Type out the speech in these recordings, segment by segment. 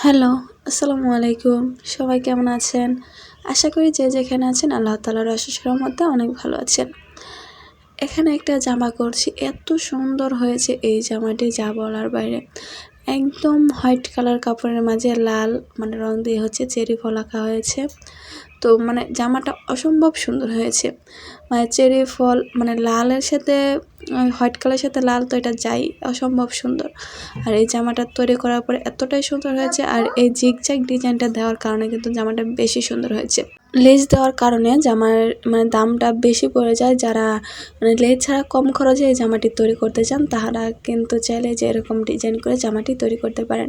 Hello, আসসালামু আলাইকুম। সবাই কেমন আছেন? আশা করি যে যেখানে আছেন আল্লাহ তাআলার অশেষ রহমতে অনেক ভালো আছেন। এখানে একটা জামা করছি, এত সুন্দর হয়েছে এই জামাটি যা বলার বাইরে। একদম হোয়াইট কালার কাপড়ের মাঝে লাল রং দিয়ে চেরি ফল আঁকা হয়েছে। তো জামাটা অসম্ভব সুন্দর হয়েছে। চেরি ফল লালের সাথে হোয়াইট কালারের সাথে লাল তো এটা যাই অসম্ভব সুন্দর। আর এই জামাটা তৈরি করার পরে এতটাই সুন্দর হয়েছে, আর এই জিগজ্যাগ ডিজাইনটা দেওয়ার কারণে কিন্তু জামাটা বেশি সুন্দর হয়েছে। লেস দেওয়ার কারণে জামার দামটা বেশি পড়ে যায়। যারা লেস ছাড়া কম খরচে এই জামাটি তৈরি করতে চান তারা কিন্তু চাইলে যে এরকম ডিজাইন করে জামাটি তৈরি করতে পারেন।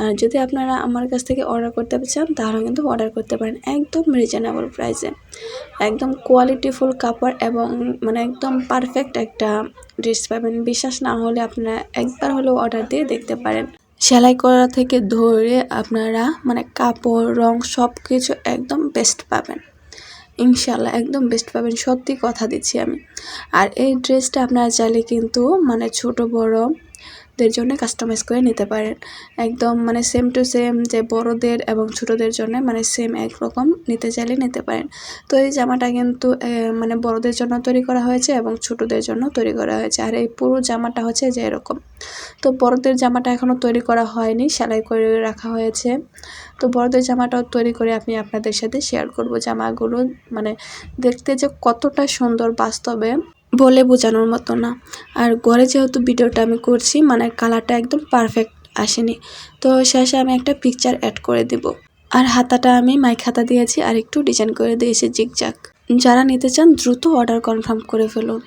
আর যদি আপনারা আমার কাছ থেকে অর্ডার করতে চান তাহলে কিন্তু অর্ডার করতে পারেন একদম রিজনেবল প্রাইসে। একদম কোয়ালিটিফুল কাপড় এবং একদম পারফেক্ট একটা ড্রেস পাবেন। বিশ্বাস না হলে আপনারা একবার হলেও অর্ডার দিয়ে দেখতে পারেন। সেলাই করা থেকে ধরে আপনারা কাপড় রং সব কিছু একদম বেস্ট পাবেন, ইনশাল্লাহ একদম বেস্ট পাবেন, সত্যি কথা দিচ্ছি আমি। আর এই ড্রেসটা আপনারা চাইলে কিন্তু ছোট বড়দের জন্য কাস্টমাইজ করে নিতে পারেন। একদম সেম টু সেম, যে বড়দের এবং ছোটদের জন্য সেম একরকম নিতে চাইলে নিতে পারেন। তো এই জামাটা কিন্তু বড়দের জন্য তৈরি করা হয়েছে এবং ছোটদের জন্য তৈরি করা হয়েছে। আর এই পুরো জামাটা হচ্ছে যে এরকম। তো বড়দের জামাটা এখনও তৈরি করা হয়নি, সেলাই করে রাখা হয়েছে। তো বড়দের জামাটাও তৈরি করে আমি আপনাদের সাথে শেয়ার করব। জামাগুলো দেখতে যে কতটা সুন্দর বাস্তবে বলে বোঝানোর মতো না। আর ঘরে যেহেতু ভিডিওটা আমি করছি কালারটা একদম পারফেক্ট আসেনি, তো শেষে আমি একটা পিকচার অ্যাড করে দিব। আর হাতাটা আমি মাইক হাতা দিয়েছি আর একটু ডিজাইন করে দিয়েছি জিগজ্যাগ। যারা নিতে চান দ্রুত অর্ডার কনফার্ম করে ফেলুন।